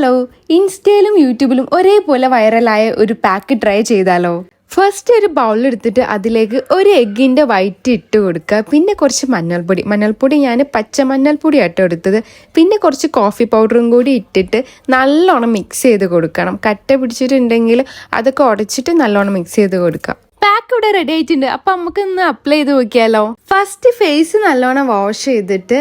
Hello, ഇൻസ്റ്റയിലും യൂട്യൂബിലും ഒരേപോലെ വൈറലായ ഒരു പാക്ക് ട്രൈ ചെയ്താലോ? ഫസ്റ്റ് ഒരു ബൗളെടുത്തിട്ട് അതിലേക്ക് ഒരു എഗ്ഗിൻ്റെ വൈറ്റ് ഇട്ട് കൊടുക്കുക. പിന്നെ കുറച്ച് മഞ്ഞൾപ്പൊടി ഞാൻ പച്ച മഞ്ഞൾപ്പൊടി ആട്ടോ എടുത്തത്. പിന്നെ കുറച്ച് കോഫി പൗഡറും കൂടി ഇട്ടിട്ട് നല്ലോണം മിക്സ് ചെയ്ത് കൊടുക്കണം. കട്ട പിടിച്ചിട്ടുണ്ടെങ്കിൽ അതൊക്കെ ഉടച്ചിട്ട് നല്ലോണം മിക്സ് ചെയ്ത് കൊടുക്കാം. പാക്ക് ഇവിടെ റെഡി ആയിട്ടുണ്ട്. അപ്പം നമുക്ക് ഇന്ന് അപ്ലൈ ചെയ്ത് നോക്കിയാലോ? ഫസ്റ്റ് ഫേസ് നല്ലോണം വാഷ് ചെയ്തിട്ട്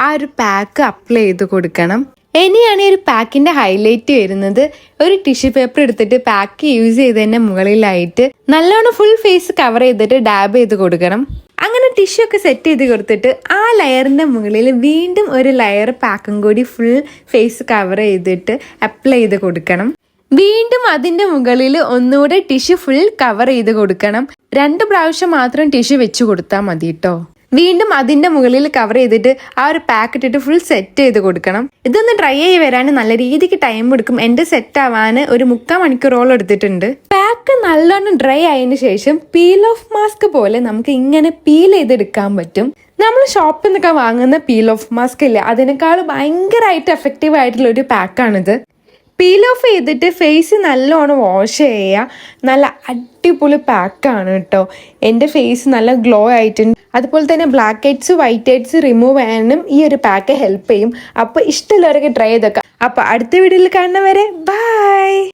ആ ഒരു പാക്ക് അപ്ലൈ ചെയ്ത് കൊടുക്കണം. ഇനിയാണ് ഈ ഒരു പാക്കിന്റെ ഹൈലൈറ്റ് വരുന്നത്. ഒരു ടിഷ്യൂ പേപ്പർ എടുത്തിട്ട് പാക്ക് യൂസ് ചെയ്തതിന്റെ മുകളിലായിട്ട് നല്ലോണം ഫുൾ ഫേസ് കവർ ചെയ്തിട്ട് ഡാബ് ചെയ്ത് കൊടുക്കണം. അങ്ങനെ ടിഷ്യൂ ഒക്കെ സെറ്റ് ചെയ്ത് കൊടുത്തിട്ട് ആ ലെയറിന്റെ മുകളിൽ വീണ്ടും ഒരു ലെയർ പാക്കും കൂടി ഫുൾ ഫേസ് കവർ ചെയ്തിട്ട് അപ്ലൈ ചെയ്ത് കൊടുക്കണം. വീണ്ടും അതിന്റെ മുകളിൽ ഒന്നുകൂടെ ടിഷ്യൂ ഫുൾ കവർ ചെയ്ത് കൊടുക്കണം. 2 പ്രാവശ്യം മാത്രം ടിഷ്യൂ വെച്ച് കൊടുത്താൽ മതി കേട്ടോ. വീണ്ടും അതിന്റെ മുകളിൽ കവർ ചെയ്തിട്ട് ആ ഒരു പാക്ക് ഇട്ടിട്ട് ഫുൾ സെറ്റ് ചെയ്ത് കൊടുക്കണം. ഇതൊന്ന് ഡ്രൈ ആയി വരാൻ നല്ല രീതിക്ക് ടൈം എടുക്കും. എന്റെ സെറ്റ് ആവാൻ ഒരു 3/4 മണിക്കൂറോളം എടുത്തിട്ടുണ്ട്. പാക്ക് നല്ലോണം ഡ്രൈ ആയതിനു ശേഷം പീൽ ഓഫ് മാസ്ക് പോലെ നമുക്ക് ഇങ്ങനെ പീൽ ചെയ്തെടുക്കാൻ പറ്റും. നമ്മൾ ഷോപ്പിൽ നിന്നൊക്കെ വാങ്ങുന്ന പീൽ ഓഫ് മാസ്ക് ഇല്ല, അതിനേക്കാൾ ഭയങ്കരമായിട്ട് എഫക്റ്റീവ് ആയിട്ടുള്ള ഒരു പാക്കാണിത്. പീൽ ഓഫ് ചെയ്തിട്ട് ഫേസ് നല്ലോണം വാഷ് ചെയ്യുക. നല്ല അടിപൊളി പാക്കാണ് കേട്ടോ. എൻ്റെ ഫേസ് നല്ല ഗ്ലോ ആയിട്ടുണ്ട്. അതുപോലെ തന്നെ blackheads whiteheads remove ചെയ്യാനും ഈ ഒരു പാക്ക് ഹെൽപ്പ് ചെയ്യും. അപ്പോൾ ഇഷ്ടമുള്ളവരൊക്കെ ട്രൈ ചെയ്തേക്കാം. അപ്പോൾ അടുത്ത വീഡിയോയിൽ കാണുന്നവരെ ബൈ.